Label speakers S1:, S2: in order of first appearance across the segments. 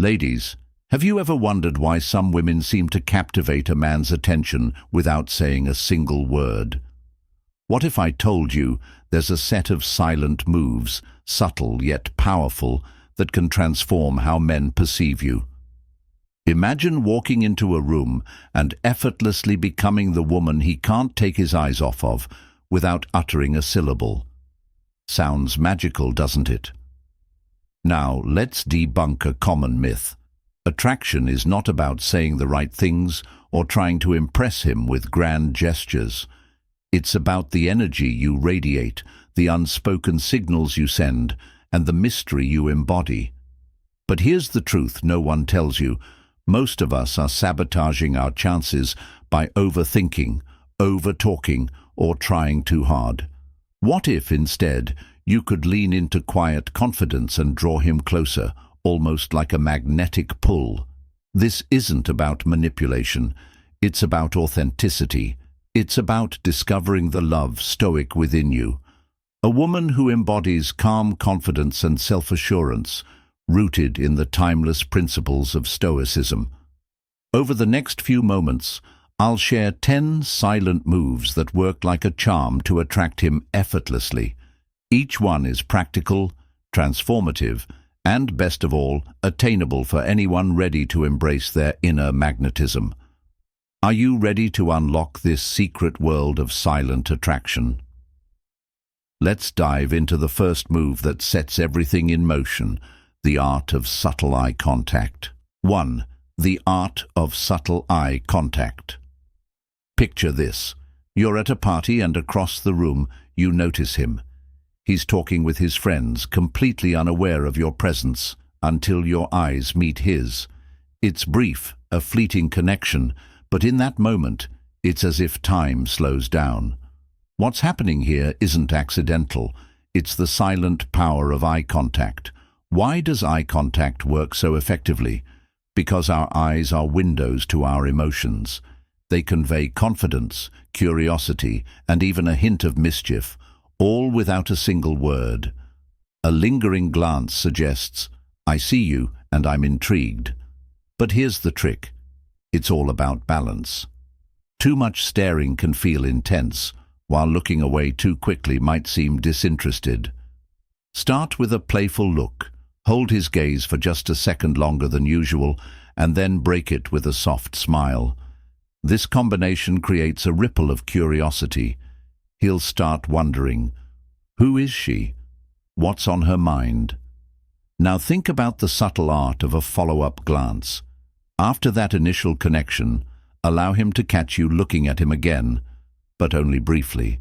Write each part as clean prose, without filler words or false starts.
S1: Ladies, have you ever wondered why some women seem to captivate a man's attention without saying a single word? What if I told you there's a set of silent moves, subtle yet powerful, that can transform how men perceive you? Imagine walking into a room and effortlessly becoming the woman he can't take his eyes off of without uttering a syllable. Sounds magical, doesn't it? Now, let's debunk a common myth. Attraction is not about saying the right things or trying to impress him with grand gestures. It's about the energy you radiate, the unspoken signals you send, and the mystery you embody. But here's the truth no one tells you. Most of us are sabotaging our chances by overthinking, over-talking, or trying too hard. What if, instead, you could lean into quiet confidence and draw him closer, almost like a magnetic pull? This isn't about manipulation. It's about authenticity. It's about discovering the love Stoic within you. A woman who embodies calm confidence and self-assurance, rooted in the timeless principles of Stoicism. Over the next few moments, I'll share 10 silent moves that work like a charm to attract him effortlessly. Each one is practical, transformative, and, best of all, attainable for anyone ready to embrace their inner magnetism. Are you ready to unlock this secret world of silent attraction? Let's dive into the first move that sets everything in motion, the art of subtle eye contact. 1. The art of subtle eye contact. Picture this. You're at a party and across the room you notice him. He's talking with his friends, completely unaware of your presence, until your eyes meet his. It's brief, a fleeting connection, but in that moment, it's as if time slows down. What's happening here isn't accidental. It's the silent power of eye contact. Why does eye contact work so effectively? Because our eyes are windows to our emotions. They convey confidence, curiosity, and even a hint of mischief, all without a single word. A lingering glance suggests, "I see you and I'm intrigued." But here's the trick. It's all about balance. Too much staring can feel intense, while looking away too quickly might seem disinterested. Start with a playful look. Hold his gaze for just a second longer than usual, and then break it with a soft smile. This combination creates a ripple of curiosity. He'll start wondering, who is she? What's on her mind? Now think about the subtle art of a follow-up glance. After that initial connection, allow him to catch you looking at him again, but only briefly.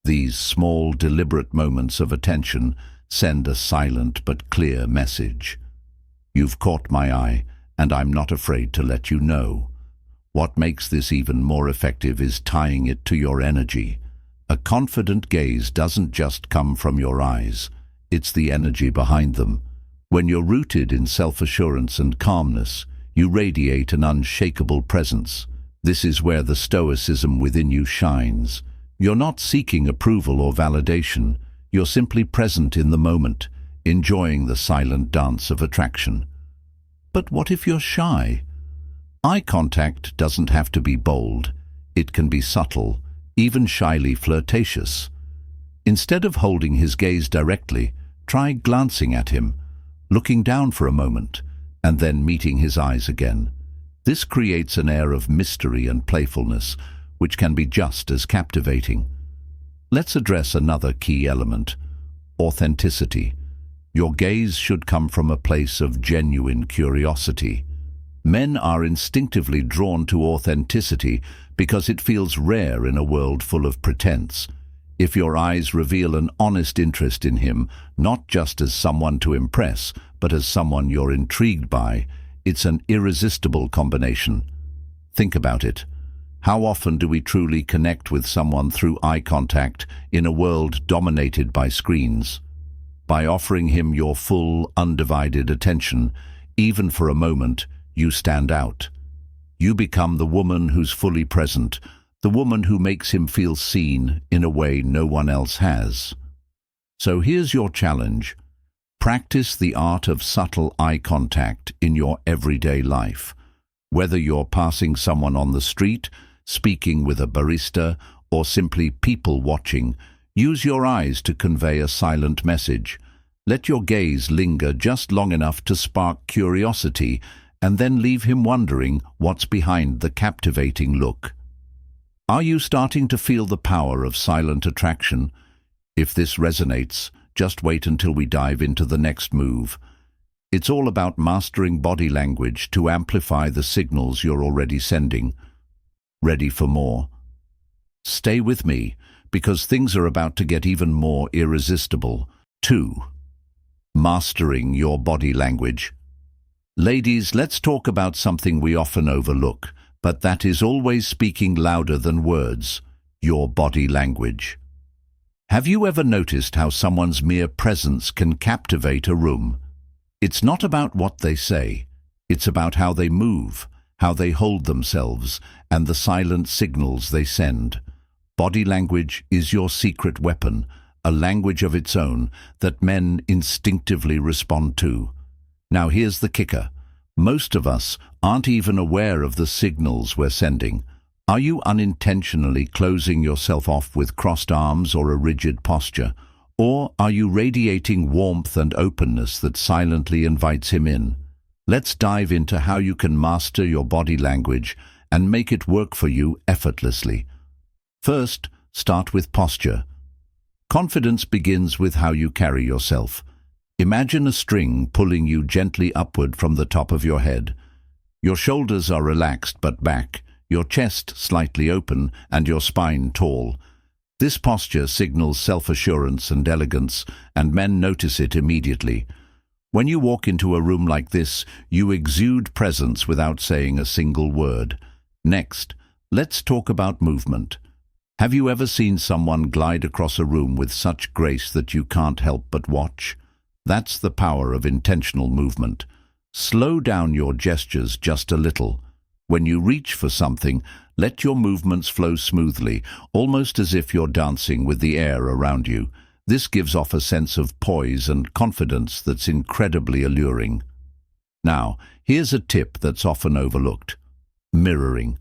S1: These small, deliberate moments of attention send a silent but clear message. You've caught my eye, and I'm not afraid to let you know. What makes this even more effective is tying it to your energy. A confident gaze doesn't just come from your eyes, it's the energy behind them. When you're rooted in self-assurance and calmness, you radiate an unshakable presence. This is where the stoicism within you shines. You're not seeking approval or validation. You're simply present in the moment, enjoying the silent dance of attraction. But what if you're shy? Eye contact doesn't have to be bold. It can be subtle, even shyly flirtatious. Instead of holding his gaze directly, try glancing at him, looking down for a moment, and then meeting his eyes again. This creates an air of mystery and playfulness, which can be just as captivating. Let's address another key element: authenticity. Your gaze should come from a place of genuine curiosity. Men are instinctively drawn to authenticity because it feels rare in a world full of pretense. If your eyes reveal an honest interest in him, not just as someone to impress, but as someone you're intrigued by, it's an irresistible combination. Think about it. How often do we truly connect with someone through eye contact in a world dominated by screens? By offering him your full, undivided attention, even for a moment, you stand out. You become the woman who's fully present, the woman who makes him feel seen in a way no one else has. So here's your challenge. Practice the art of subtle eye contact in your everyday life. Whether you're passing someone on the street, speaking with a barista, or simply people watching, use your eyes to convey a silent message. Let your gaze linger just long enough to spark curiosity, and then leave him wondering what's behind the captivating look. Are you starting to feel the power of silent attraction? If this resonates, just wait until we dive into the next move. It's all about mastering body language to amplify the signals you're already sending. Ready for more? Stay with me, because things are about to get even more irresistible. 2. Mastering your body language. Ladies, let's talk about something we often overlook, but that is always speaking louder than words: your body language. Have you ever noticed how someone's mere presence can captivate a room? It's not about what they say. It's about how they move, how they hold themselves, and the silent signals they send. Body language is your secret weapon, a language of its own that men instinctively respond to. Now here's the kicker. Most of us aren't even aware of the signals we're sending. Are you unintentionally closing yourself off with crossed arms or a rigid posture? Or are you radiating warmth and openness that silently invites him in? Let's dive into how you can master your body language and make it work for you effortlessly. First, start with posture. Confidence begins with how you carry yourself. Imagine a string pulling you gently upward from the top of your head. Your shoulders are relaxed but back, your chest slightly open, and your spine tall. This posture signals self-assurance and elegance, and men notice it immediately. When you walk into a room like this, you exude presence without saying a single word. Next, let's talk about movement. Have you ever seen someone glide across a room with such grace that you can't help but watch? That's the power of intentional movement. Slow down your gestures just a little. When you reach for something, let your movements flow smoothly, almost as if you're dancing with the air around you. This gives off a sense of poise and confidence that's incredibly alluring. Now, here's a tip that's often overlooked: mirroring.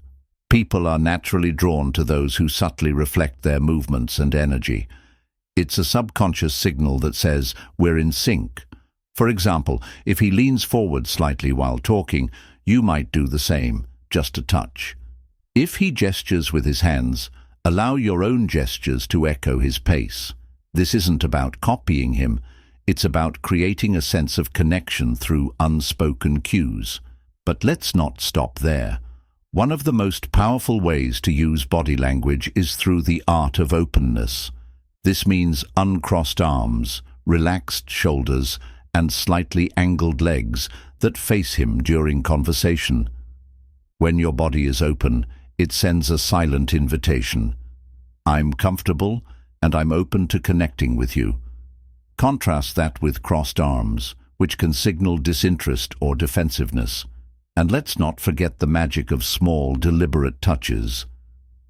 S1: People are naturally drawn to those who subtly reflect their movements and energy. It's a subconscious signal that says we're in sync. For example, if he leans forward slightly while talking, you might do the same, just a touch. If he gestures with his hands, allow your own gestures to echo his pace. This isn't about copying him, it's about creating a sense of connection through unspoken cues. But let's not stop there. One of the most powerful ways to use body language is through the art of openness. This means uncrossed arms, relaxed shoulders, and slightly angled legs that face him during conversation. When your body is open, it sends a silent invitation. I'm comfortable, and I'm open to connecting with you. Contrast that with crossed arms, which can signal disinterest or defensiveness. And let's not forget the magic of small, deliberate touches.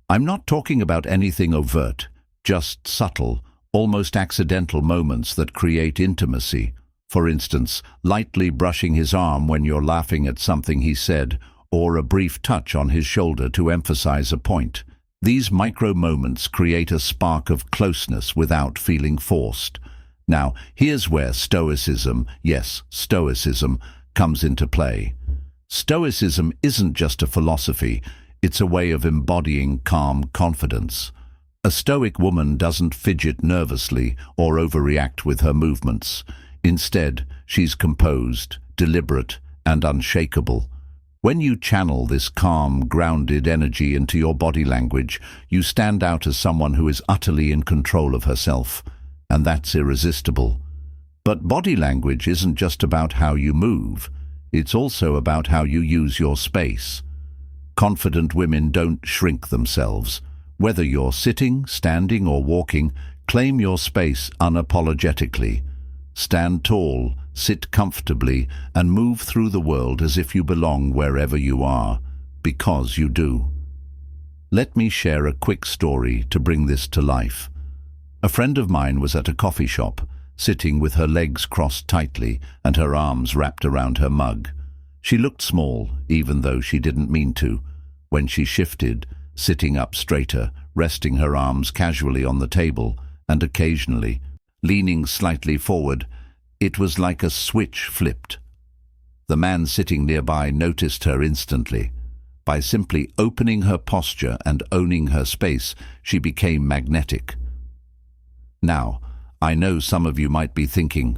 S1: I'm not talking about anything overt, just subtle, almost accidental moments that create intimacy. For instance, lightly brushing his arm when you're laughing at something he said, or a brief touch on his shoulder to emphasize a point. These micro moments create a spark of closeness without feeling forced. Now, here's where Stoicism, yes, Stoicism, comes into play. Stoicism isn't just a philosophy, it's a way of embodying calm confidence. A Stoic woman doesn't fidget nervously or overreact with her movements. Instead, she's composed, deliberate, and unshakable. When you channel this calm, grounded energy into your body language, you stand out as someone who is utterly in control of herself, and that's irresistible. But body language isn't just about how you move, it's also about how you use your space. Confident women don't shrink themselves. Whether you're sitting, standing, or walking, claim your space unapologetically. Stand tall, sit comfortably, and move through the world as if you belong wherever you are, because you do. Let me share a quick story to bring this to life. A friend of mine was at a coffee shop. sitting with her legs crossed tightly and her arms wrapped around her mug. She looked small, even though she didn't mean to. When she shifted, sitting up straighter, resting her arms casually on the table, and occasionally leaning slightly forward, it was like a switch flipped. The man sitting nearby noticed her instantly. By simply opening her posture and owning her space, she became magnetic. Now, I know some of you might be thinking,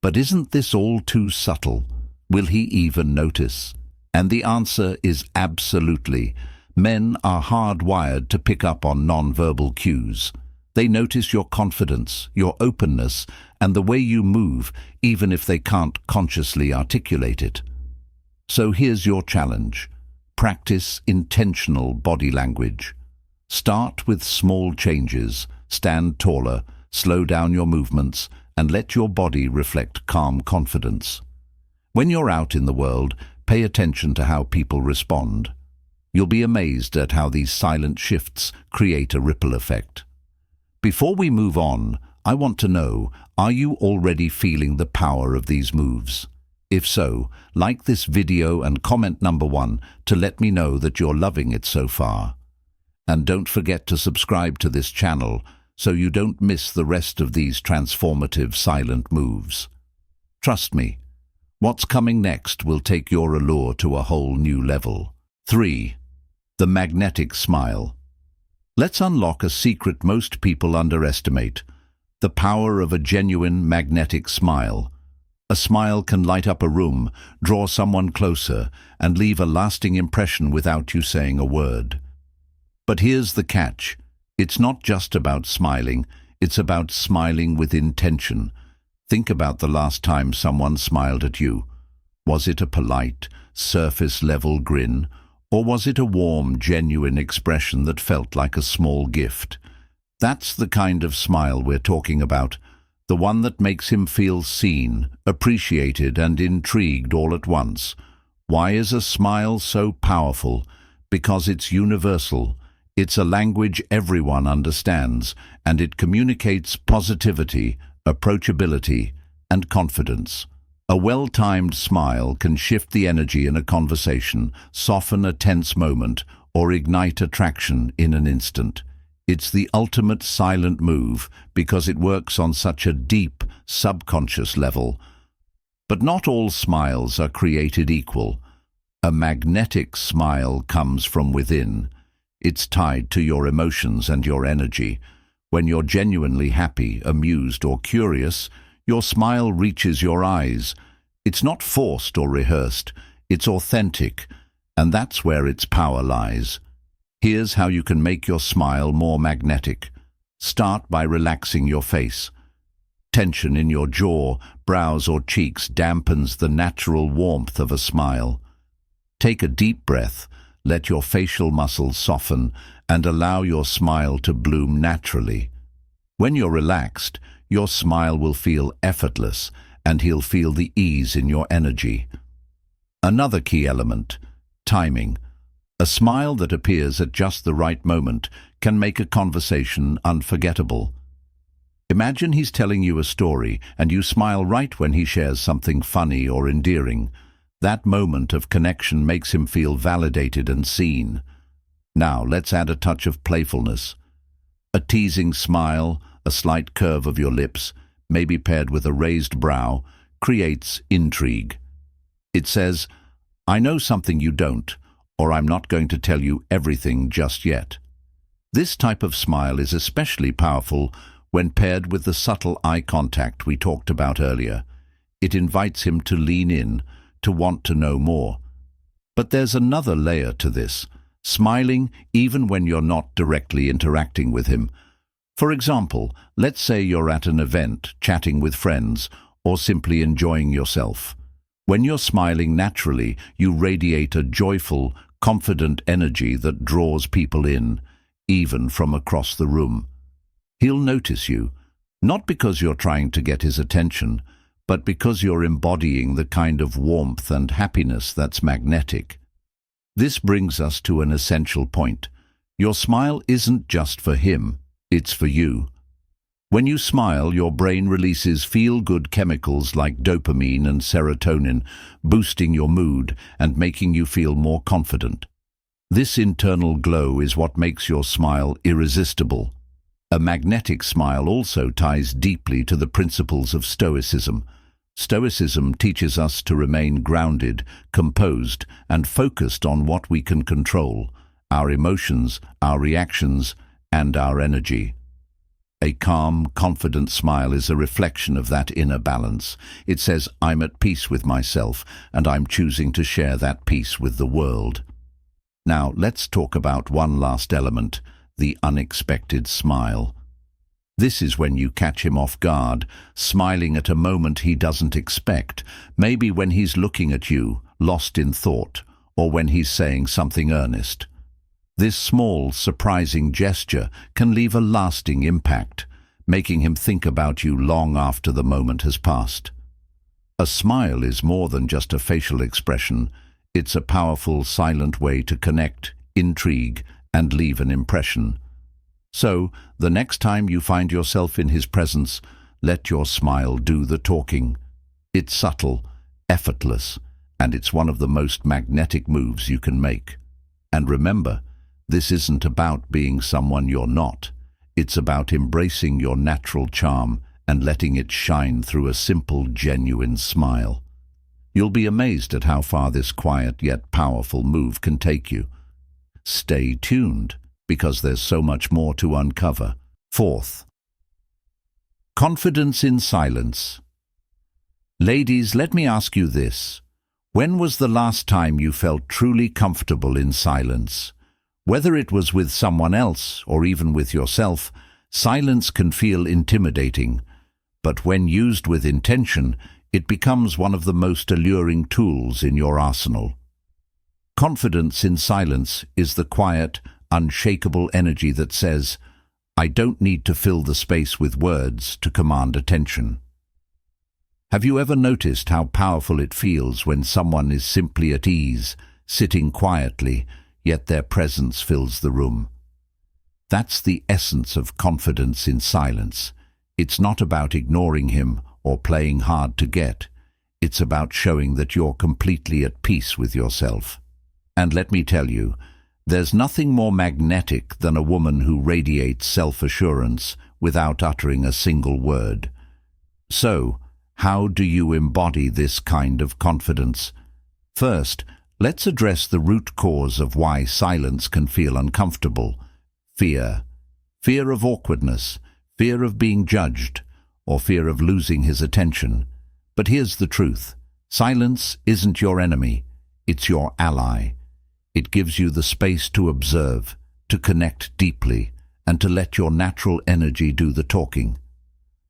S1: but isn't this all too subtle? Will he even notice? And the answer is absolutely. Men are hardwired to pick up on non-verbal cues. They notice your confidence, your openness, and the way you move, even if they can't consciously articulate it. So here's your challenge. Practice intentional body language. Start with small changes, stand taller, slow down your movements, and let your body reflect calm confidence. When you're out in the world, pay attention to how people respond. You'll be amazed at how these silent shifts create a ripple effect. Before we move on, I want to know, are you already feeling the power of these moves? If so, like this video and comment number 1 to let me know that you're loving it so far. And don't forget to subscribe to this channel so you don't miss the rest of these transformative silent moves. Trust me, what's coming next will take your allure to a whole new level. 3. The magnetic smile. Let's unlock a secret most people underestimate: the power of a genuine magnetic smile. A smile can light up a room, draw someone closer, and leave a lasting impression without you saying a word. But here's the catch. It's not just about smiling, it's about smiling with intention. Think about the last time someone smiled at you. Was it a polite, surface-level grin, or was it a warm, genuine expression that felt like a small gift? That's the kind of smile we're talking about, the one that makes him feel seen, appreciated, and intrigued all at once. Why is a smile so powerful? Because it's universal. It's a language everyone understands, and it communicates positivity, approachability, and confidence. A well-timed smile can shift the energy in a conversation, soften a tense moment, or ignite attraction in an instant. It's the ultimate silent move because it works on such a deep, subconscious level. But not all smiles are created equal. A magnetic smile comes from within. It's tied to your emotions and your energy. When you're genuinely happy, amused, or curious, your smile reaches your eyes. It's not forced or rehearsed, it's authentic, and that's where its power lies. Here's how you can make your smile more magnetic. Start by relaxing your face. Tension in your jaw, brows, or cheeks dampens the natural warmth of a smile. Take a deep breath, let your facial muscles soften, and allow your smile to bloom naturally. When you're relaxed, your smile will feel effortless, and he'll feel the ease in your energy. Another key element: timing. A smile that appears at just the right moment can make a conversation unforgettable. Imagine he's telling you a story, and you smile right when he shares something funny or endearing. That moment of connection makes him feel validated and seen. Now, let's add a touch of playfulness. A teasing smile, a slight curve of your lips, maybe paired with a raised brow, creates intrigue. It says, "I know something you don't," or "I'm not going to tell you everything just yet." This type of smile is especially powerful when paired with the subtle eye contact we talked about earlier. It invites him to lean in, to want to know more. But there's another layer to this: smiling even when you're not directly interacting with him. For example, let's say you're at an event, chatting with friends, or simply enjoying yourself. When you're smiling naturally, you radiate a joyful, confident energy that draws people in, even from across the room. He'll notice you, not because you're trying to get his attention, but because you're embodying the kind of warmth and happiness that's magnetic. This brings us to an essential point. Your smile isn't just for him, it's for you. When you smile, your brain releases feel-good chemicals like dopamine and serotonin, boosting your mood and making you feel more confident. This internal glow is what makes your smile irresistible. A magnetic smile also ties deeply to the principles of Stoicism. Stoicism teaches us to remain grounded, composed, and focused on what we can control: our emotions, our reactions, and our energy. A calm, confident smile is a reflection of that inner balance. It says, I'm at peace with myself, and I'm choosing to share that peace with the world. Now, let's talk about one last element: the unexpected smile. This is when you catch him off guard, smiling at a moment he doesn't expect, maybe when he's looking at you, lost in thought, or when he's saying something earnest. This small, surprising gesture can leave a lasting impact, making him think about you long after the moment has passed. A smile is more than just a facial expression. It's a powerful, silent way to connect, intrigue, and leave an impression. So, the next time you find yourself in his presence, let your smile do the talking. It's subtle, effortless, and it's one of the most magnetic moves you can make. And remember, this isn't about being someone you're not. It's about embracing your natural charm and letting it shine through a simple, genuine smile. You'll be amazed at how far this quiet yet powerful move can take you. Stay tuned, because there's so much more to uncover. Fourth, confidence in silence. Ladies, let me ask you this. When was the last time you felt truly comfortable in silence? Whether it was with someone else or even with yourself, silence can feel intimidating. But when used with intention, it becomes one of the most alluring tools in your arsenal. Confidence in silence is the quiet, unshakable energy that says, I don't need to fill the space with words to command attention. Have you ever noticed how powerful it feels when someone is simply at ease, sitting quietly, yet their presence fills the room? That's the essence of confidence in silence. It's not about ignoring him or playing hard to get. It's about showing that you're completely at peace with yourself. And let me tell you, there's nothing more magnetic than a woman who radiates self-assurance without uttering a single word. So, how do you embody this kind of confidence? First, let's address the root cause of why silence can feel uncomfortable: fear. Fear of awkwardness, fear of being judged, or fear of losing his attention. But here's the truth. Silence isn't your enemy. It's your ally. It gives you the space to observe, to connect deeply, and to let your natural energy do the talking.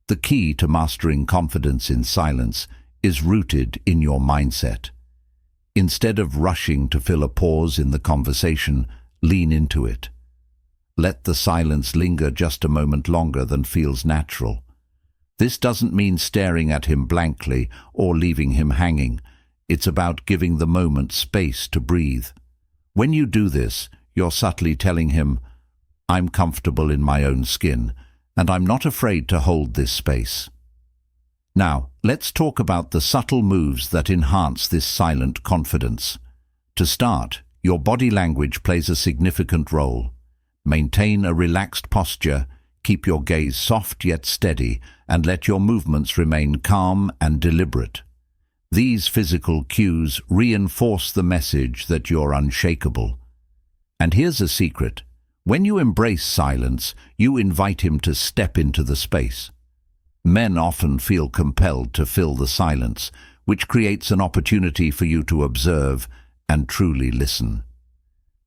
S1: The key to mastering confidence in silence is rooted in your mindset. Instead of rushing to fill a pause in the conversation, lean into it. Let the silence linger just a moment longer than feels natural. This doesn't mean staring at him blankly or leaving him hanging. It's about giving the moment space to breathe. When you do this, you're subtly telling him, I'm comfortable in my own skin, and I'm not afraid to hold this space. Now, let's talk about the subtle moves that enhance this silent confidence. To start, your body language plays a significant role. Maintain a relaxed posture, keep your gaze soft yet steady, and let your movements remain calm and deliberate. These physical cues reinforce the message that you're unshakable. And here's a secret. When you embrace silence, you invite him to step into the space. Men often feel compelled to fill the silence, which creates an opportunity for you to observe and truly listen.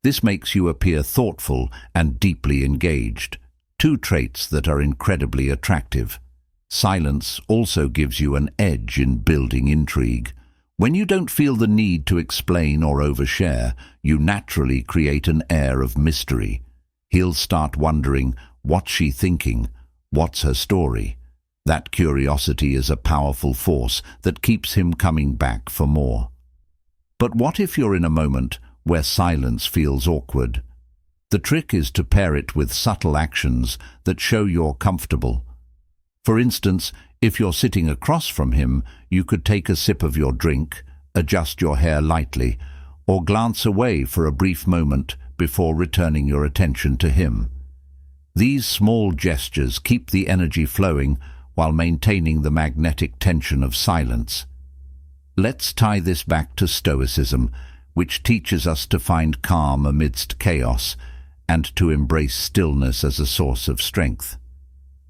S1: This makes you appear thoughtful and deeply engaged, two traits that are incredibly attractive. Silence also gives you an edge in building intrigue. When you don't feel the need to explain or overshare, you naturally create an air of mystery. He'll start wondering, what's she thinking? What's her story? That curiosity is a powerful force that keeps him coming back for more. But what if you're in a moment where silence feels awkward? The trick is to pair it with subtle actions that show you're comfortable. For instance, if you're sitting across from him, you could take a sip of your drink, adjust your hair lightly, or glance away for a brief moment before returning your attention to him. These small gestures keep the energy flowing while maintaining the magnetic tension of silence. Let's tie this back to Stoicism, which teaches us to find calm amidst chaos and to embrace stillness as a source of strength.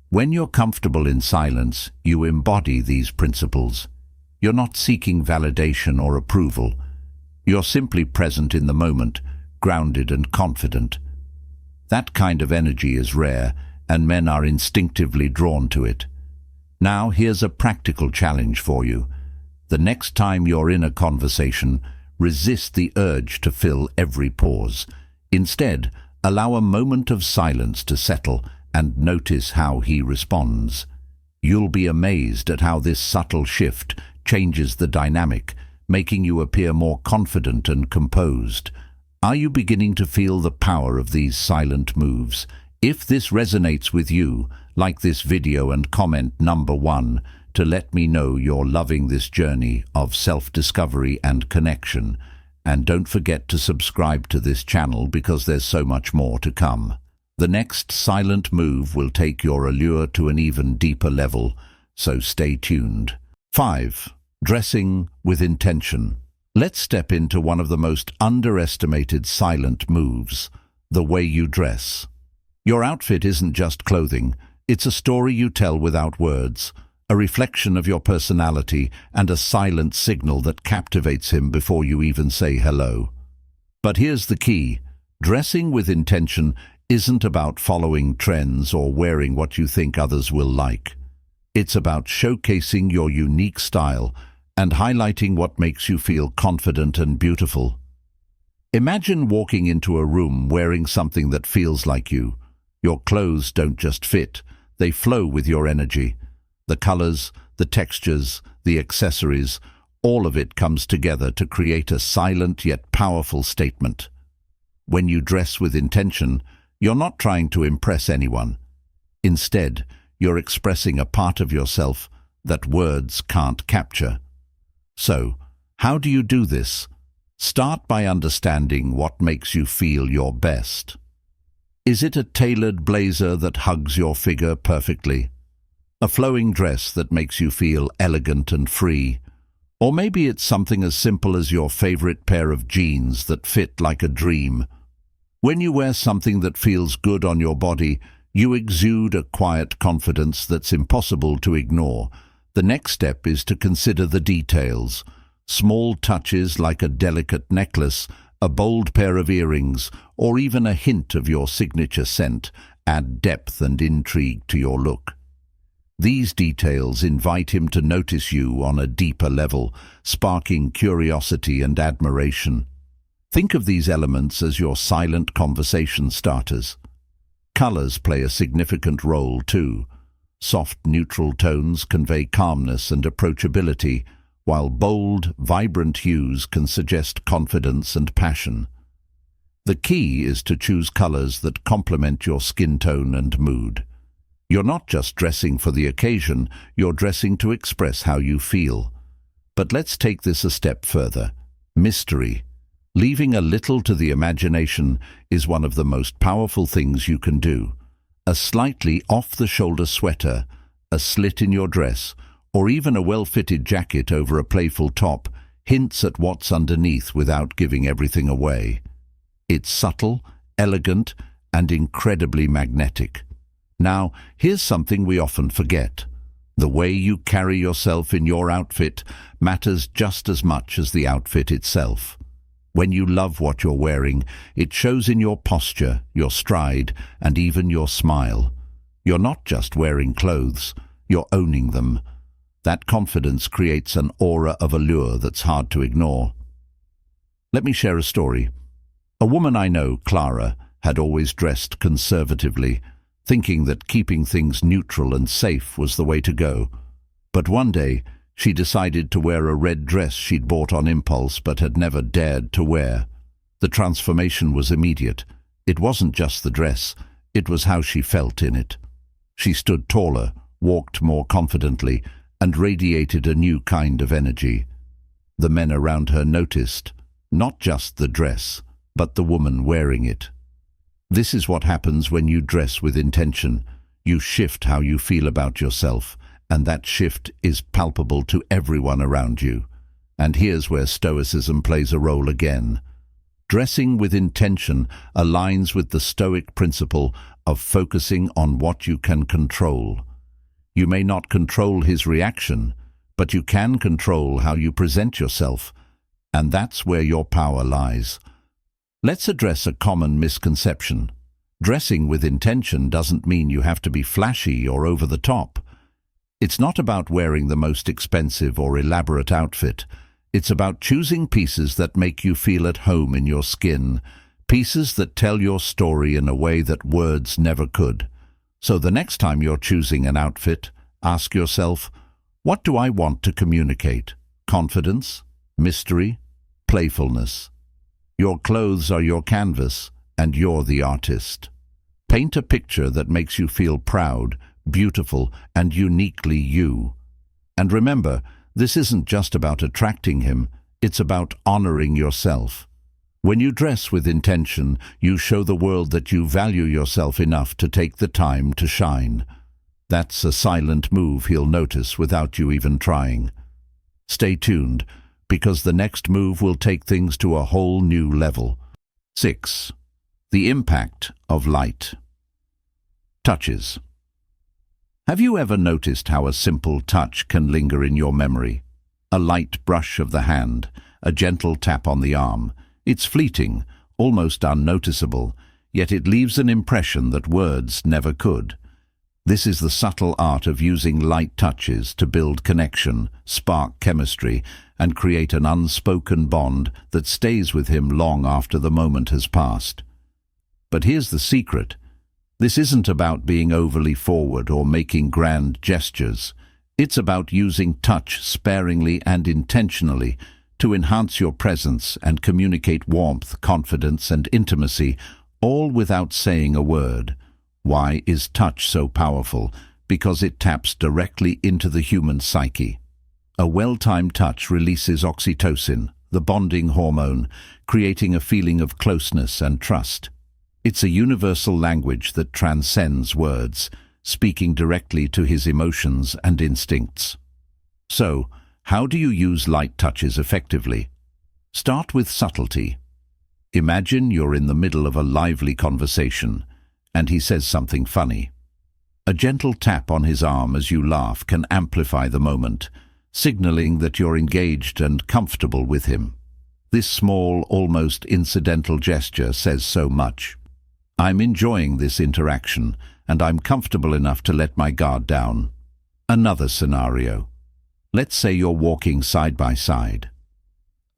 S1: When you're comfortable in silence, you embody these principles. You're not seeking validation or approval. You're simply present in the moment, grounded and confident. That kind of energy is rare, and men are instinctively drawn to it. Now, here's a practical challenge for you. The next time you're in a conversation, resist the urge to fill every pause. Instead, allow a moment of silence to settle and notice how he responds. You'll be amazed at how this subtle shift changes the dynamic, making you appear more confident and composed. Are you beginning to feel the power of these silent moves? If this resonates with you, like this video and comment number 1 to let me know you're loving this journey of self-discovery and connection. And don't forget to subscribe to this channel because there's so much more to come. The next silent move will take your allure to an even deeper level, so stay tuned. 5. Dressing with intention. Let's step into one of the most underestimated silent moves, the way you dress. Your outfit isn't just clothing, it's a story you tell without words, a reflection of your personality and a silent signal that captivates him before you even say hello. But here's the key. Dressing with intention isn't about following trends or wearing what you think others will like. It's about showcasing your unique style and highlighting what makes you feel confident and beautiful. Imagine walking into a room wearing something that feels like you. Your clothes don't just fit, they flow with your energy. The colors, the textures, the accessories, all of it comes together to create a silent yet powerful statement. When you dress with intention, you're not trying to impress anyone. Instead, you're expressing a part of yourself that words can't capture. So, how do you do this? Start by understanding what makes you feel your best. Is it a tailored blazer that hugs your figure perfectly? A flowing dress that makes you feel elegant and free? Or maybe it's something as simple as your favorite pair of jeans that fit like a dream. When you wear something that feels good on your body, you exude a quiet confidence that's impossible to ignore. The next step is to consider the details. Small touches like a delicate necklace, a bold pair of earrings, or even a hint of your signature scent add depth and intrigue to your look. These details invite him to notice you on a deeper level, sparking curiosity and admiration. Think of these elements as your silent conversation starters. Colors play a significant role too. Soft, neutral tones convey calmness and approachability, while bold, vibrant hues can suggest confidence and passion. The key is to choose colors that complement your skin tone and mood. You're not just dressing for the occasion, you're dressing to express how you feel. But let's take this a step further. Mystery. Leaving a little to the imagination is one of the most powerful things you can do. A slightly off-the-shoulder sweater, a slit in your dress, or even a well-fitted jacket over a playful top hints at what's underneath without giving everything away. It's subtle, elegant, and incredibly magnetic. Now, here's something we often forget. The way you carry yourself in your outfit matters just as much as the outfit itself. When you love what you're wearing, it shows in your posture, your stride, and even your smile. You're not just wearing clothes, you're owning them. That confidence creates an aura of allure that's hard to ignore. Let me share a story. A woman I know, Clara, had always dressed conservatively, thinking that keeping things neutral and safe was the way to go. But one day, she decided to wear a red dress she'd bought on impulse but had never dared to wear. The transformation was immediate. It wasn't just the dress, it was how she felt in it. She stood taller, walked more confidently, and radiated a new kind of energy. The men around her noticed, not just the dress, but the woman wearing it. This is what happens when you dress with intention. You shift how you feel about yourself, and that shift is palpable to everyone around you. And here's where Stoicism plays a role again. Dressing with intention aligns with the Stoic principle of focusing on what you can control. You may not control his reaction, but you can control how you present yourself, and that's where your power lies. Let's address a common misconception. Dressing with intention doesn't mean you have to be flashy or over the top. It's not about wearing the most expensive or elaborate outfit. It's about choosing pieces that make you feel at home in your skin, pieces that tell your story in a way that words never could. So the next time you're choosing an outfit, ask yourself, what do I want to communicate? Confidence? Mystery? Playfulness? Your clothes are your canvas, and you're the artist. Paint a picture that makes you feel proud, beautiful, and uniquely you. And remember, this isn't just about attracting him, it's about honoring yourself. When you dress with intention, you show the world that you value yourself enough to take the time to shine. That's a silent move he'll notice without you even trying. Stay tuned, because the next move will take things to a whole new level. 6. The impact of light. Touches. Have you ever noticed how a simple touch can linger in your memory? A light brush of the hand, a gentle tap on the arm. It's fleeting, almost unnoticeable, yet it leaves an impression that words never could. This is the subtle art of using light touches to build connection, spark chemistry, and create an unspoken bond that stays with him long after the moment has passed. But here's the secret. This isn't about being overly forward or making grand gestures. It's about using touch sparingly and intentionally to enhance your presence and communicate warmth, confidence, and intimacy, all without saying a word. Why is touch so powerful? Because it taps directly into the human psyche. A well-timed touch releases oxytocin, the bonding hormone, creating a feeling of closeness and trust. It's a universal language that transcends words, speaking directly to his emotions and instincts. So, how do you use light touches effectively? Start with subtlety. Imagine you're in the middle of a lively conversation, and he says something funny. A gentle tap on his arm as you laugh can amplify the moment, signaling that you're engaged and comfortable with him. This small, almost incidental gesture says so much. I'm enjoying this interaction, and I'm comfortable enough to let my guard down. Another scenario. Let's say you're walking side by side.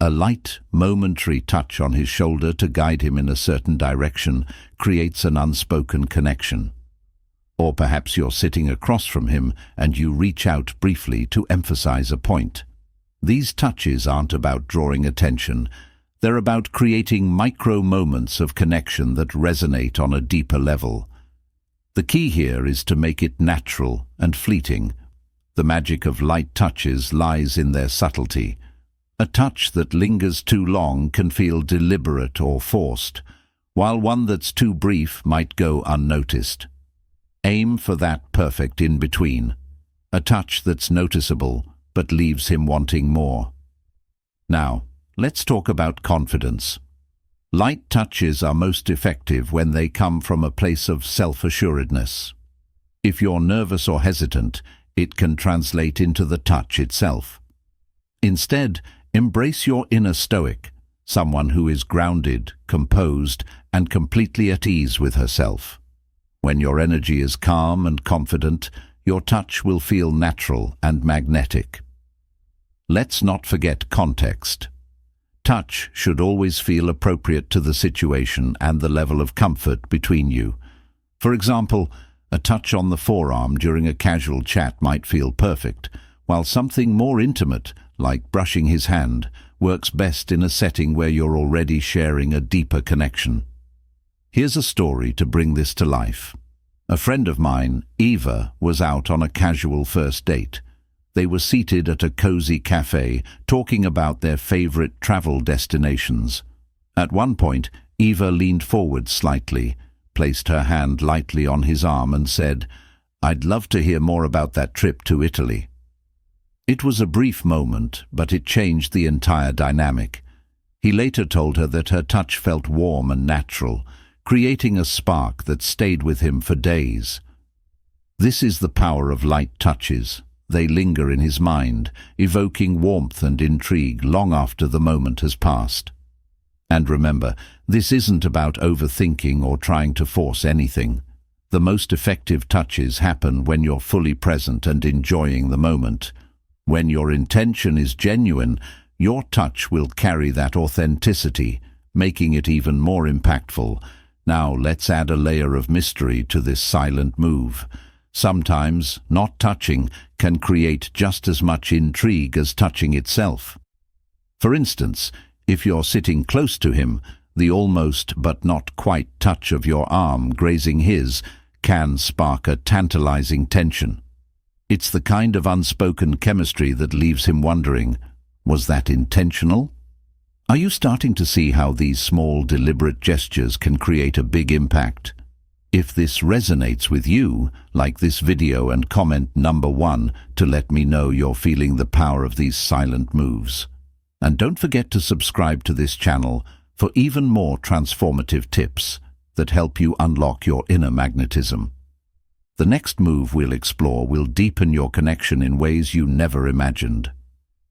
S1: A light, momentary touch on his shoulder to guide him in a certain direction creates an unspoken connection. Or perhaps you're sitting across from him and you reach out briefly to emphasize a point. These touches aren't about drawing attention. They're about creating micro moments of connection that resonate on a deeper level. The key here is to make it natural and fleeting. The magic of light touches lies in their subtlety. A touch that lingers too long can feel deliberate or forced, while one that's too brief might go unnoticed. Aim for that perfect in-between, a touch that's noticeable but leaves him wanting more. Now, let's talk about confidence. Light touches are most effective when they come from a place of self-assuredness. If you're nervous or hesitant, it can translate into the touch itself. Instead, embrace your inner Stoic, someone who is grounded, composed, and completely at ease with herself. When your energy is calm and confident, your touch will feel natural and magnetic. Let's not forget context. Touch should always feel appropriate to the situation and the level of comfort between you. For example, a touch on the forearm during a casual chat might feel perfect, while something more intimate, like brushing his hand, works best in a setting where you're already sharing a deeper connection. Here's a story to bring this to life. A friend of mine, Eva, was out on a casual first date. They were seated at a cozy cafe, talking about their favorite travel destinations. At one point, Eva leaned forward slightly, placed her hand lightly on his arm and said, "I'd love to hear more about that trip to Italy." It was a brief moment, but it changed the entire dynamic. He later told her that her touch felt warm and natural, creating a spark that stayed with him for days. This is the power of light touches. They linger in his mind, evoking warmth and intrigue long after the moment has passed. And remember, this isn't about overthinking or trying to force anything. The most effective touches happen when you're fully present and enjoying the moment. When your intention is genuine, your touch will carry that authenticity, making it even more impactful. Now let's add a layer of mystery to this silent move. Sometimes, not touching can create just as much intrigue as touching itself. For instance, if you're sitting close to him, the almost but not quite touch of your arm grazing his can spark a tantalizing tension. It's the kind of unspoken chemistry that leaves him wondering, was that intentional? Are you starting to see how these small, deliberate gestures can create a big impact? If this resonates with you, like this video and comment number 1 to let me know you're feeling the power of these silent moves. And don't forget to subscribe to this channel for even more transformative tips that help you unlock your inner magnetism. The next move we'll explore will deepen your connection in ways you never imagined.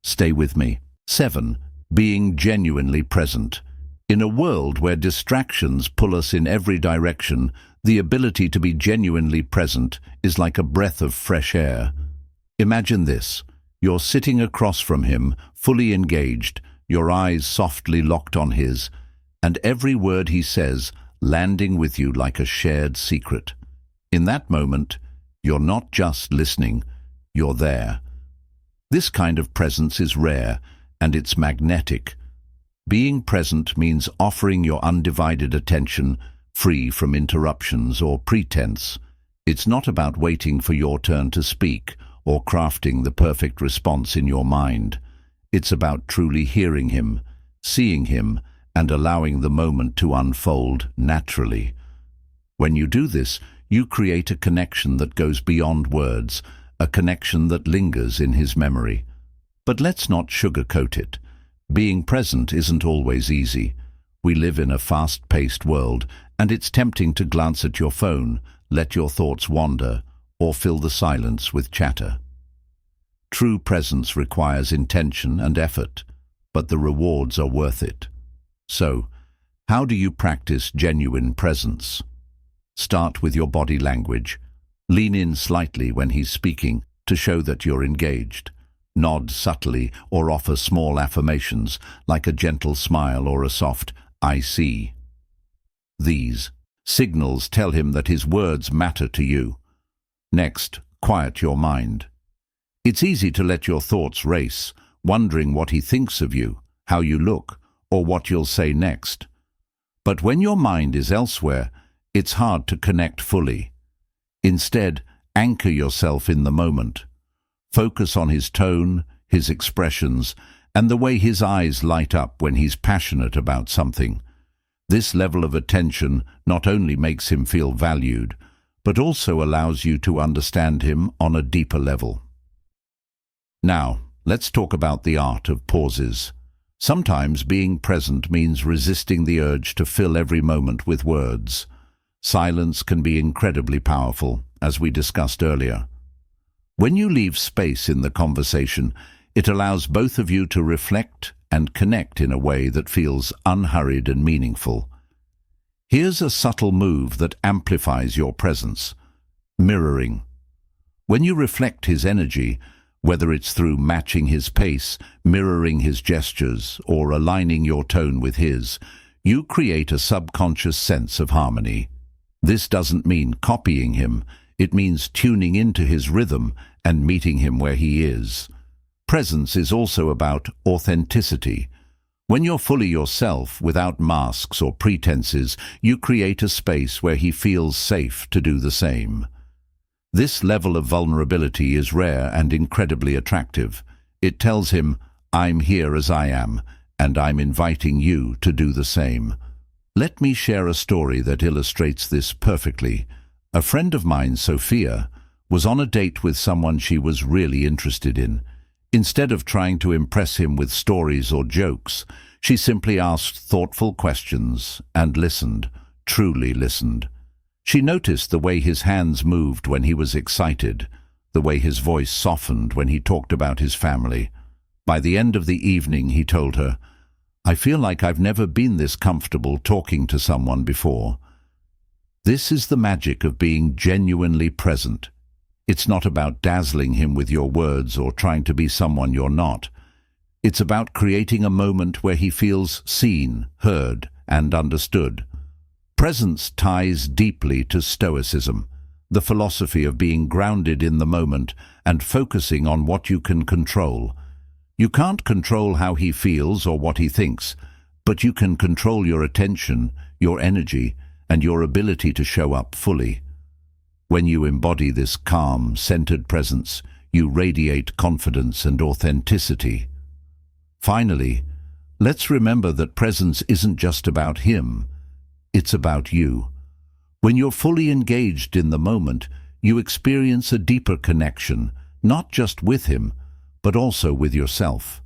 S1: Stay with me. 7. Being genuinely present. In a world where distractions pull us in every direction, the ability to be genuinely present is like a breath of fresh air. Imagine this. You're sitting across from him, fully engaged, your eyes softly locked on his, and every word he says landing with you like a shared secret. In that moment, you're not just listening, you're there. This kind of presence is rare, and it's magnetic. Being present means offering your undivided attention, free from interruptions or pretense. It's not about waiting for your turn to speak or crafting the perfect response in your mind. It's about truly hearing him, seeing him, and allowing the moment to unfold naturally. When you do this, you create a connection that goes beyond words, a connection that lingers in his memory. But let's not sugarcoat it. Being present isn't always easy. We live in a fast-paced world, and it's tempting to glance at your phone, let your thoughts wander, or fill the silence with chatter. True presence requires intention and effort, but the rewards are worth it. So, how do you practice genuine presence? Start with your body language. Lean in slightly when he's speaking to show that you're engaged. Nod subtly or offer small affirmations like a gentle smile or a soft, "I see." These signals tell him that his words matter to you. Next, quiet your mind. It's easy to let your thoughts race, wondering what he thinks of you, how you look, or what you'll say next. But when your mind is elsewhere, it's hard to connect fully. Instead, anchor yourself in the moment. Focus on his tone, his expressions, and the way his eyes light up when he's passionate about something. This level of attention not only makes him feel valued, but also allows you to understand him on a deeper level. Now, let's talk about the art of pauses. Sometimes being present means resisting the urge to fill every moment with words. Silence can be incredibly powerful, as we discussed earlier. When you leave space in the conversation, it allows both of you to reflect and connect in a way that feels unhurried and meaningful. Here's a subtle move that amplifies your presence: mirroring. When you reflect his energy, whether it's through matching his pace, mirroring his gestures, or aligning your tone with his, you create a subconscious sense of harmony. This doesn't mean copying him. It means tuning into his rhythm and meeting him where he is. Presence is also about authenticity. When you're fully yourself, without masks or pretenses, you create a space where he feels safe to do the same. This level of vulnerability is rare and incredibly attractive. It tells him, I'm here as I am, and I'm inviting you to do the same. Let me share a story that illustrates this perfectly. A friend of mine, Sophia, was on a date with someone she was really interested in. Instead of trying to impress him with stories or jokes, she simply asked thoughtful questions and listened, truly listened. She noticed the way his hands moved when he was excited, the way his voice softened when he talked about his family. By the end of the evening, he told her, I feel like I've never been this comfortable talking to someone before. This is the magic of being genuinely present. It's not about dazzling him with your words or trying to be someone you're not. It's about creating a moment where he feels seen, heard, and understood. Presence ties deeply to Stoicism, the philosophy of being grounded in the moment and focusing on what you can control. You can't control how he feels or what he thinks, but you can control your attention, your energy, and your ability to show up fully. When you embody this calm, centered presence, you radiate confidence and authenticity. Finally, let's remember that presence isn't just about him. It's about you. When you're fully engaged in the moment, you experience a deeper connection, not just with him, but also with yourself.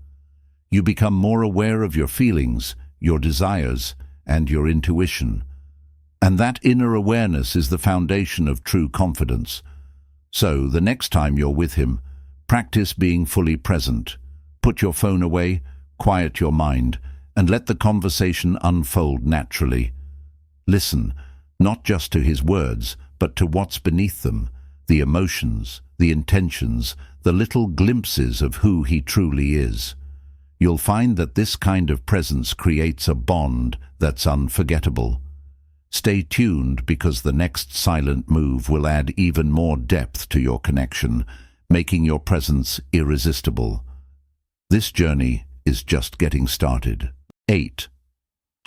S1: You become more aware of your feelings, your desires, and your intuition. And that inner awareness is the foundation of true confidence. So, the next time you're with him, practice being fully present. Put your phone away, quiet your mind, and let the conversation unfold naturally. Listen, not just to his words, but to what's beneath them, the emotions, the intentions, the little glimpses of who he truly is. You'll find that this kind of presence creates a bond that's unforgettable. Stay tuned because the next silent move will add even more depth to your connection, making your presence irresistible. This journey is just getting started. 8.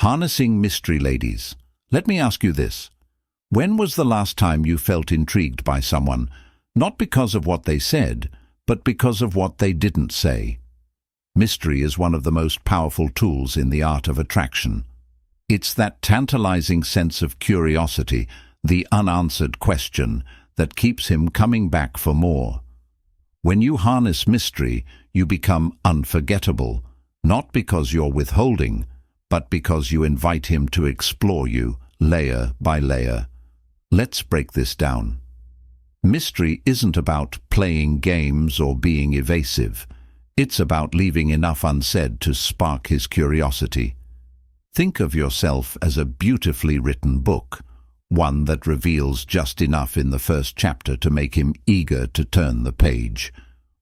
S1: Harnessing mystery ladies. Let me ask you this. When was the last time you felt intrigued by someone, not because of what they said, but because of what they didn't say? Mystery is one of the most powerful tools in the art of attraction. It's that tantalizing sense of curiosity, the unanswered question, that keeps him coming back for more. When you harness mystery, you become unforgettable, not because you're withholding, but because you invite him to explore you, layer by layer. Let's break this down. Mystery isn't about playing games or being evasive. It's about leaving enough unsaid to spark his curiosity. Think of yourself as a beautifully written book, one that reveals just enough in the first chapter to make him eager to turn the page.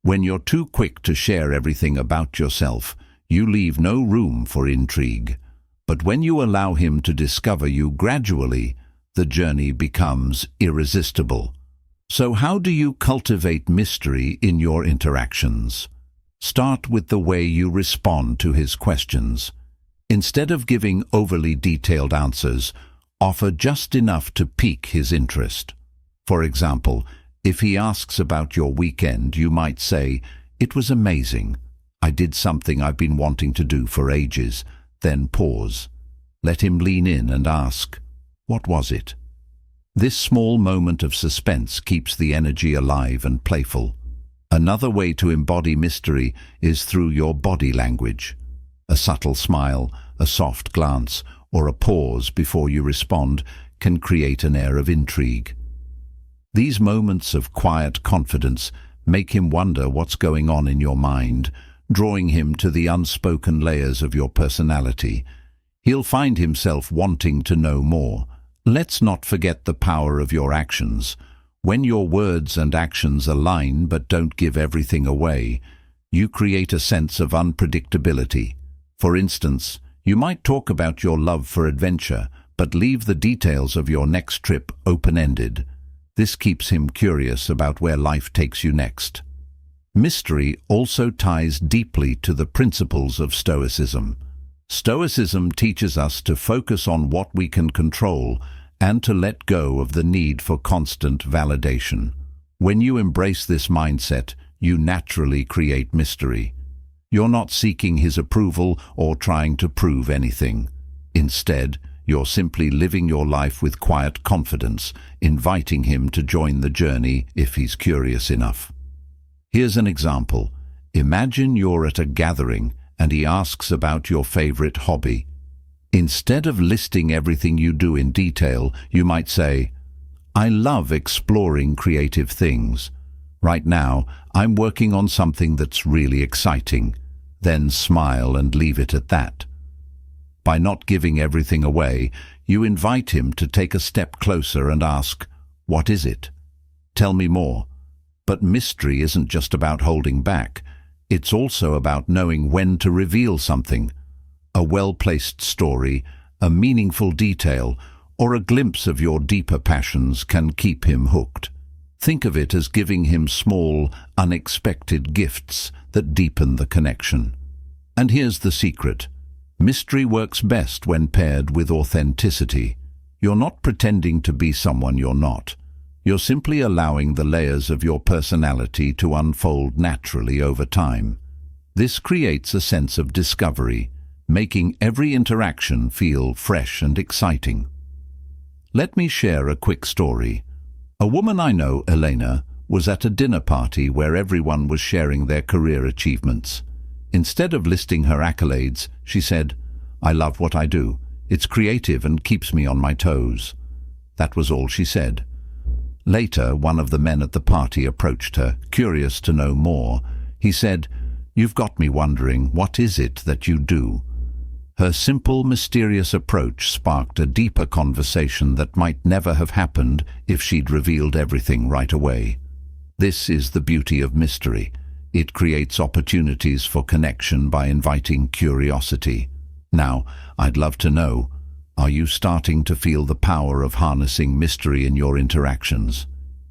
S1: When you're too quick to share everything about yourself, you leave no room for intrigue. But when you allow him to discover you gradually, the journey becomes irresistible. So how do you cultivate mystery in your interactions? Start with the way you respond to his questions. Instead of giving overly detailed answers, offer just enough to pique his interest. For example, if he asks about your weekend, you might say, "It was amazing. I did something I've been wanting to do for ages." Then pause. Let him lean in and ask, "What was it?" This small moment of suspense keeps the energy alive and playful. Another way to embody mystery is through your body language. A subtle smile, a soft glance, or a pause before you respond can create an air of intrigue. These moments of quiet confidence make him wonder what's going on in your mind, drawing him to the unspoken layers of your personality. He'll find himself wanting to know more. Let's not forget the power of your actions. When your words and actions align but don't give everything away, you create a sense of unpredictability. For instance, you might talk about your love for adventure, but leave the details of your next trip open-ended. This keeps him curious about where life takes you next. Mystery also ties deeply to the principles of Stoicism. Stoicism teaches us to focus on what we can control and to let go of the need for constant validation. When you embrace this mindset, you naturally create mystery. You're not seeking his approval or trying to prove anything. Instead, you're simply living your life with quiet confidence, inviting him to join the journey if he's curious enough. Here's an example. Imagine you're at a gathering and he asks about your favorite hobby. Instead of listing everything you do in detail, you might say, "I love exploring creative things. Right now, I'm working on something that's really exciting." Then smile and leave it at that. By not giving everything away, you invite him to take a step closer and ask, "What is it? Tell me more." But mystery isn't just about holding back. It's also about knowing when to reveal something. A well-placed story, a meaningful detail, or a glimpse of your deeper passions can keep him hooked. Think of it as giving him small, unexpected gifts that deepen the connection. And here's the secret. Mystery works best when paired with authenticity. You're not pretending to be someone you're not. You're simply allowing the layers of your personality to unfold naturally over time. This creates a sense of discovery, making every interaction feel fresh and exciting. Let me share a quick story. A woman I know, Elena, was at a dinner party where everyone was sharing their career achievements. Instead of listing her accolades, she said, "I love what I do. It's creative and keeps me on my toes." That was all she said. Later, one of the men at the party approached her, curious to know more. He said, "You've got me wondering, what is it that you do?" Her simple, mysterious approach sparked a deeper conversation that might never have happened if she'd revealed everything right away. This is the beauty of mystery. It creates opportunities for connection by inviting curiosity. Now, I'd love to know, are you starting to feel the power of harnessing mystery in your interactions?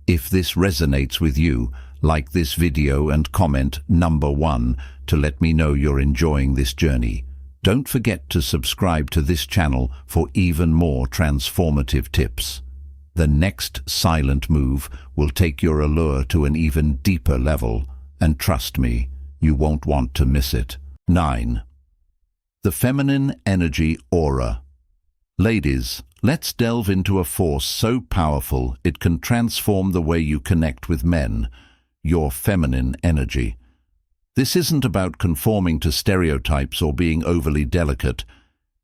S1: If this resonates with you, like this video and comment number 1 to let me know you're enjoying this journey. Don't forget to subscribe to this channel for even more transformative tips. The next silent move will take your allure to an even deeper level, and trust me, you won't want to miss it. 9. The feminine energy aura. Ladies, let's delve into a force so powerful it can transform the way you connect with men, your feminine energy. This isn't about conforming to stereotypes or being overly delicate.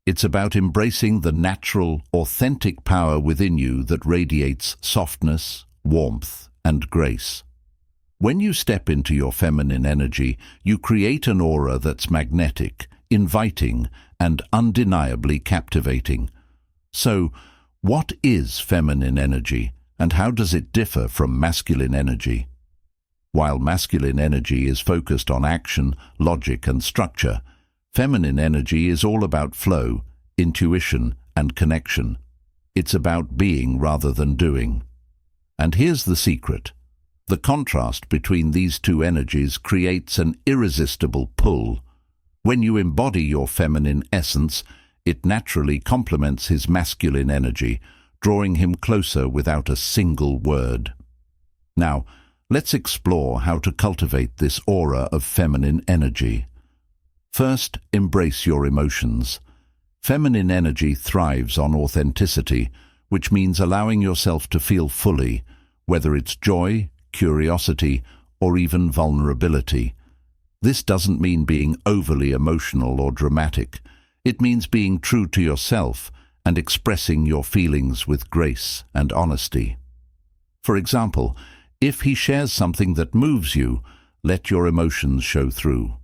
S1: It's about embracing the natural, authentic power within you that radiates softness, warmth, and grace. When you step into your feminine energy, you create an aura that's magnetic, inviting, and undeniably captivating. So, what is feminine energy, and how does it differ from masculine energy? While masculine energy is focused on action, logic, and structure, feminine energy is all about flow, intuition, and connection. It's about being rather than doing. And here's the secret. The contrast between these two energies creates an irresistible pull. When you embody your feminine essence, it naturally complements his masculine energy, drawing him closer without a single word. Now, let's explore how to cultivate this aura of feminine energy. First, embrace your emotions. Feminine energy thrives on authenticity, which means allowing yourself to feel fully, whether it's joy, curiosity, or even vulnerability. This doesn't mean being overly emotional or dramatic. It means being true to yourself and expressing your feelings with grace and honesty. For example, if he shares something that moves you, let your emotions show through.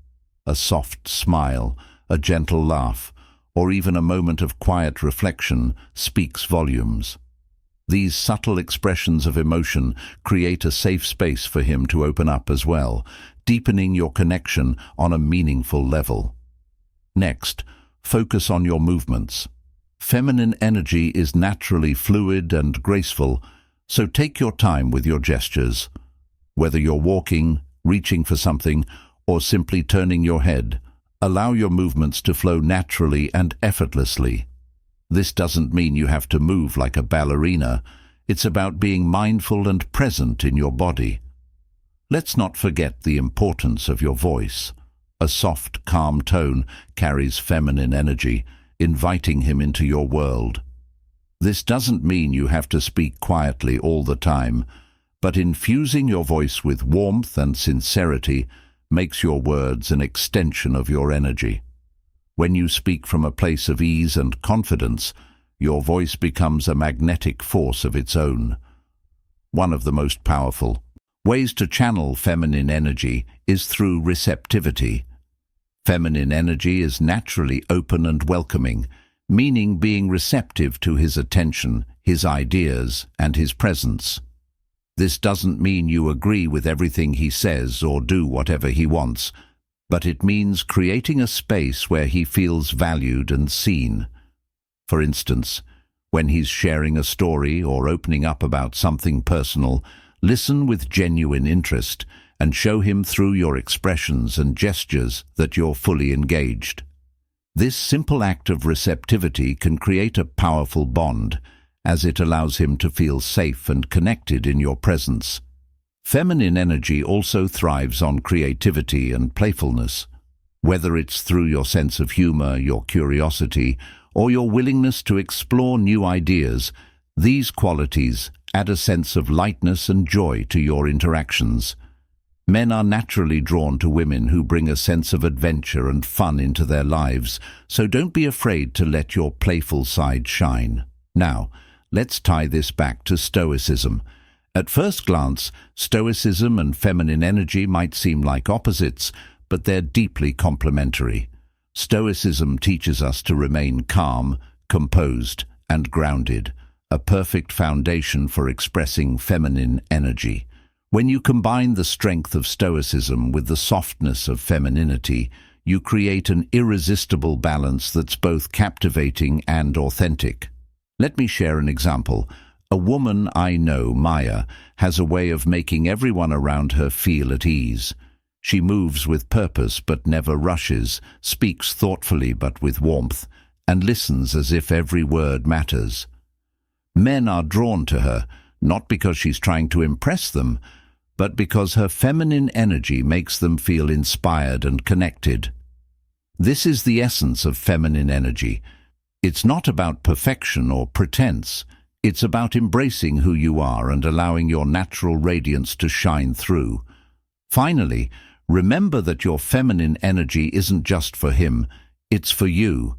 S1: A soft smile, a gentle laugh, or even a moment of quiet reflection speaks volumes. These subtle expressions of emotion create a safe space for him to open up as well, deepening your connection on a meaningful level. Next, focus on your movements. Feminine energy is naturally fluid and graceful, so take your time with your gestures. Whether you're walking, reaching for something, or simply turning your head, Allow your movements to flow naturally and effortlessly. This doesn't mean you have to move like a ballerina. It's about being mindful and present in your body. Let's not forget the importance of your voice. A soft, calm tone carries feminine energy, inviting him into your world. This doesn't mean you have to speak quietly all the time, but infusing your voice with warmth and sincerity makes your words an extension of your energy. When you speak from a place of ease and confidence, your voice becomes a magnetic force of its own. One of the most powerful ways to channel feminine energy is through receptivity. Feminine energy is naturally open and welcoming, meaning being receptive to his attention, his ideas, and his presence. This doesn't mean you agree with everything he says or do whatever he wants, but it means creating a space where he feels valued and seen. For instance, when he's sharing a story or opening up about something personal, listen with genuine interest and show him through your expressions and gestures that you're fully engaged. This simple act of receptivity can create a powerful bond, as it allows him to feel safe and connected in your presence. Feminine energy also thrives on creativity and playfulness. Whether it's through your sense of humor, your curiosity, or your willingness to explore new ideas, these qualities add a sense of lightness and joy to your interactions. Men are naturally drawn to women who bring a sense of adventure and fun into their lives, so don't be afraid to let your playful side shine. Now, let's tie this back to Stoicism. At first glance, Stoicism and feminine energy might seem like opposites, but they're deeply complementary. Stoicism teaches us to remain calm, composed, and grounded, a perfect foundation for expressing feminine energy. When you combine the strength of Stoicism with the softness of femininity, you create an irresistible balance that's both captivating and authentic. Let me share an example. A woman I know, Maya, has a way of making everyone around her feel at ease. She moves with purpose but never rushes, speaks thoughtfully but with warmth, and listens as if every word matters. Men are drawn to her, not because she's trying to impress them, but because her feminine energy makes them feel inspired and connected. This is the essence of feminine energy. It's not about perfection or pretense. It's about embracing who you are and allowing your natural radiance to shine through. Finally, remember that your feminine energy isn't just for him, it's for you.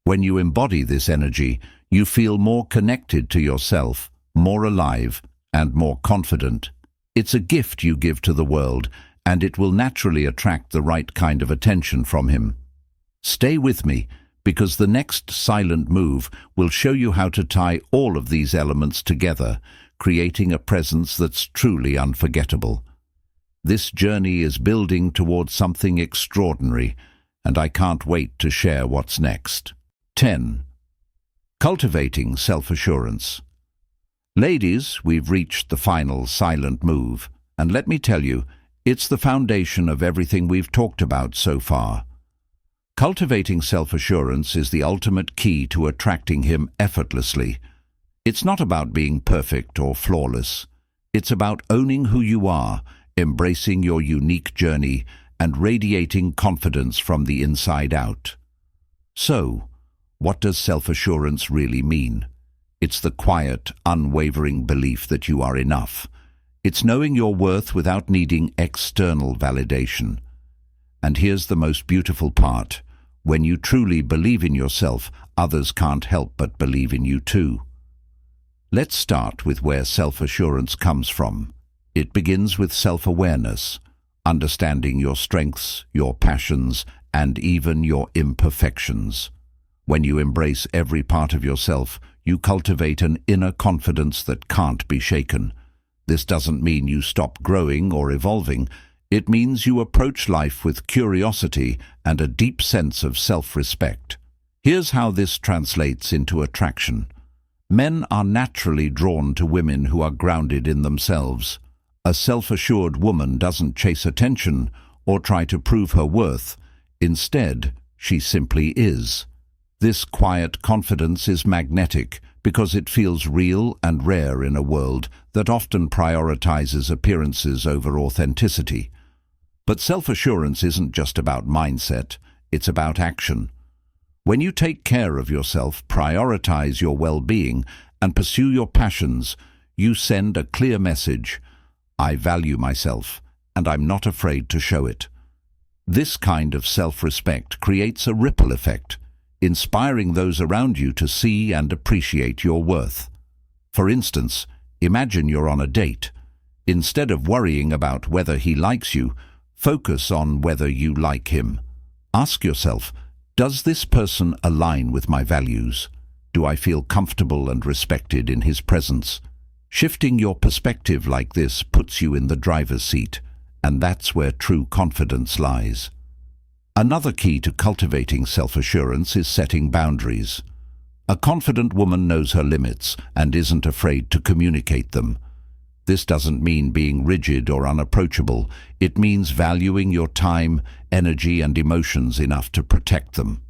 S1: When you embody this energy, you feel more connected to yourself, more alive, and more confident. It's a gift you give to the world, and it will naturally attract the right kind of attention from him. Stay with me, because the next silent move will show you how to tie all of these elements together, creating a presence that's truly unforgettable. This journey is building towards something extraordinary, and I can't wait to share what's next. 10. Cultivating Self-Assurance. Ladies, we've reached the final silent move, and let me tell you, it's the foundation of everything we've talked about so far. Cultivating self-assurance is the ultimate key to attracting him effortlessly. It's not about being perfect or flawless. It's about owning who you are, embracing your unique journey, and radiating confidence from the inside out. So, what does self-assurance really mean? It's the quiet, unwavering belief that you are enough. It's knowing your worth without needing external validation. And here's the most beautiful part. When you truly believe in yourself, others can't help but believe in you too. Let's start with where self-assurance comes from. It begins with self-awareness, understanding your strengths, your passions, and even your imperfections. When you embrace every part of yourself, you cultivate an inner confidence that can't be shaken. This doesn't mean you stop growing or evolving. It means you approach life with curiosity and a deep sense of self-respect. Here's how this translates into attraction. Men are naturally drawn to women who are grounded in themselves. A self-assured woman doesn't chase attention or try to prove her worth. Instead, she simply is. This quiet confidence is magnetic because it feels real and rare in a world that often prioritizes appearances over authenticity. But self-assurance isn't just about mindset, it's about action. When you take care of yourself, prioritize your well-being, and pursue your passions, you send a clear message: I value myself, and I'm not afraid to show it. This kind of self-respect creates a ripple effect, inspiring those around you to see and appreciate your worth. For instance, imagine you're on a date. Instead of worrying about whether he likes you, focus on whether you like him. Ask yourself, does this person align with my values? Do I feel comfortable and respected in his presence? Shifting your perspective like this puts you in the driver's seat, and that's where true confidence lies. Another key to cultivating self-assurance is setting boundaries. A confident woman knows her limits and isn't afraid to communicate them. This doesn't mean being rigid or unapproachable. It means valuing your time, energy, and emotions enough to protect them.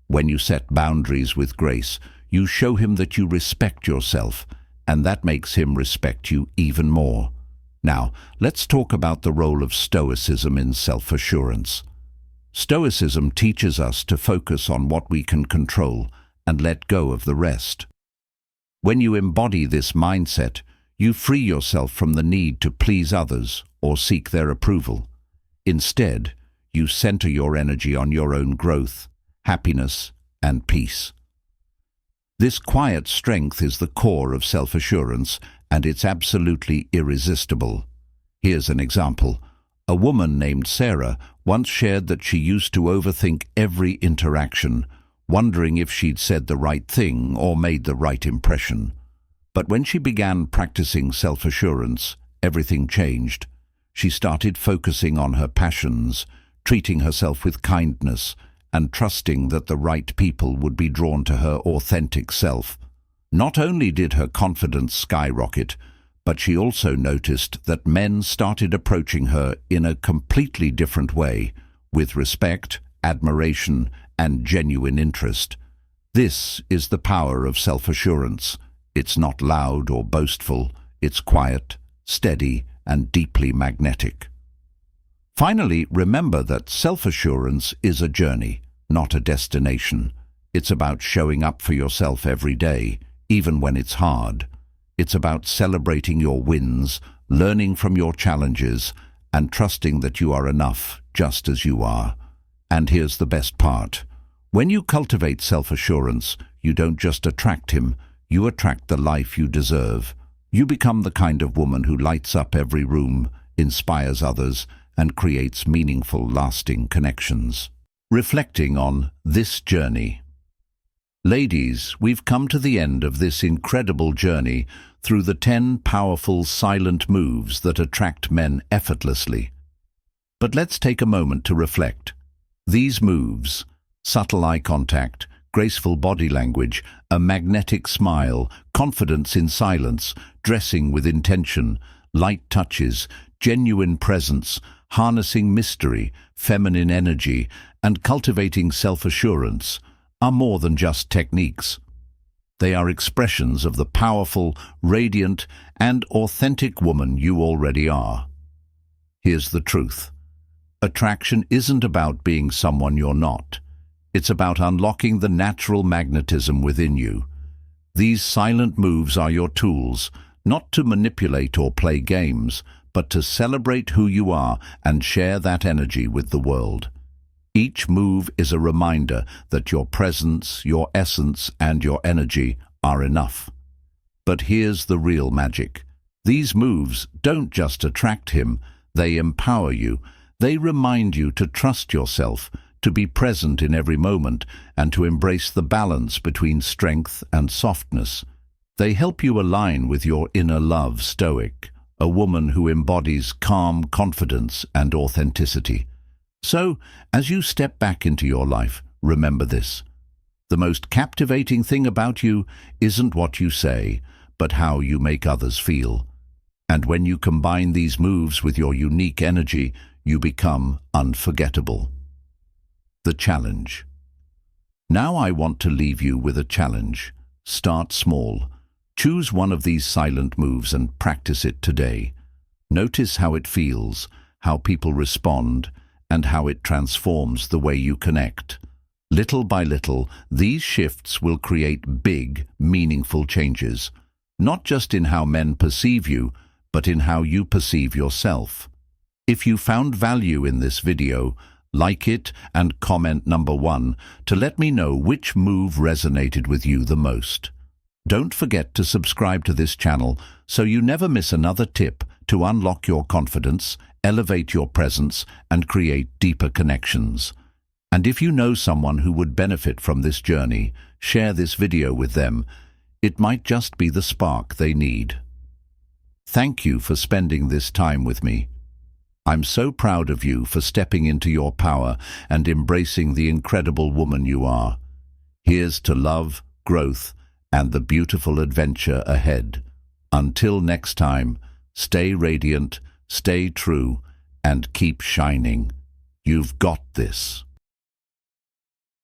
S1: When you set boundaries with grace, you show him that you respect yourself, and that makes him respect you even more. Now, let's talk about the role of Stoicism in self-assurance. Stoicism teaches us to focus on what we can control and let go of the rest. When you embody this mindset, you free yourself from the need to please others or seek their approval. Instead, you center your energy on your own growth, happiness, and peace. This quiet strength is the core of self-assurance, and it's absolutely irresistible. Here's an example. A woman named Sarah once shared that she used to overthink every interaction, wondering if she'd said the right thing or made the right impression. But when she began practicing self-assurance, everything changed. She started focusing on her passions, treating herself with kindness, and trusting that the right people would be drawn to her authentic self. Not only did her confidence skyrocket, but she also noticed that men started approaching her in a completely different way, with respect, admiration, and genuine interest. This is the power of self-assurance. It's not loud or boastful, it's quiet, steady, and deeply magnetic. Finally, remember that self-assurance is a journey, not a destination. It's about showing up for yourself every day, even when it's hard. It's about celebrating your wins, learning from your challenges, and trusting that you are enough just as you are. And here's the best part. When you cultivate self-assurance, you don't just attract him, you attract the life you deserve. You become the kind of woman who lights up every room, inspires others, and creates meaningful, lasting connections. Reflecting on this journey. Ladies, we've come to the end of this incredible journey through the 10 powerful silent moves that attract men effortlessly. But let's take a moment to reflect. These moves, subtle eye contact, graceful body language, a magnetic smile, confidence in silence, dressing with intention, light touches, genuine presence, harnessing mystery, feminine energy, and cultivating self-assurance, are more than just techniques. They are expressions of the powerful, radiant, and authentic woman you already are. Here's the truth. Attraction isn't about being someone you're not. It's about unlocking the natural magnetism within you. These silent moves are your tools, not to manipulate or play games, but to celebrate who you are and share that energy with the world. Each move is a reminder that your presence, your essence, and your energy are enough. But here's the real magic. These moves don't just attract him, they empower you. They remind you to trust yourself, to be present in every moment, and to embrace the balance between strength and softness. They help you align with your inner love, Stoic, a woman who embodies calm confidence and authenticity. So, as you step back into your life, remember this. The most captivating thing about you isn't what you say, but how you make others feel. And when you combine these moves with your unique energy, you become unforgettable. The challenge. Now I want to leave you with a challenge. Start small. Choose one of these silent moves and practice it today. Notice how it feels, how people respond, and how it transforms the way you connect. Little by little, these shifts will create big, meaningful changes, not just in how men perceive you, but in how you perceive yourself. If you found value in this video, like it and comment number 1 to let me know which move resonated with you the most. Don't forget to subscribe to this channel so you never miss another tip to unlock your confidence, elevate your presence, and create deeper connections. And if you know someone who would benefit from this journey, share this video with them. It might just be the spark they need. Thank you for spending this time with me. I'm so proud of you for stepping into your power and embracing the incredible woman you are. Here's to love, growth, and the beautiful adventure ahead. Until next time, stay radiant, stay true, and keep shining. You've got this.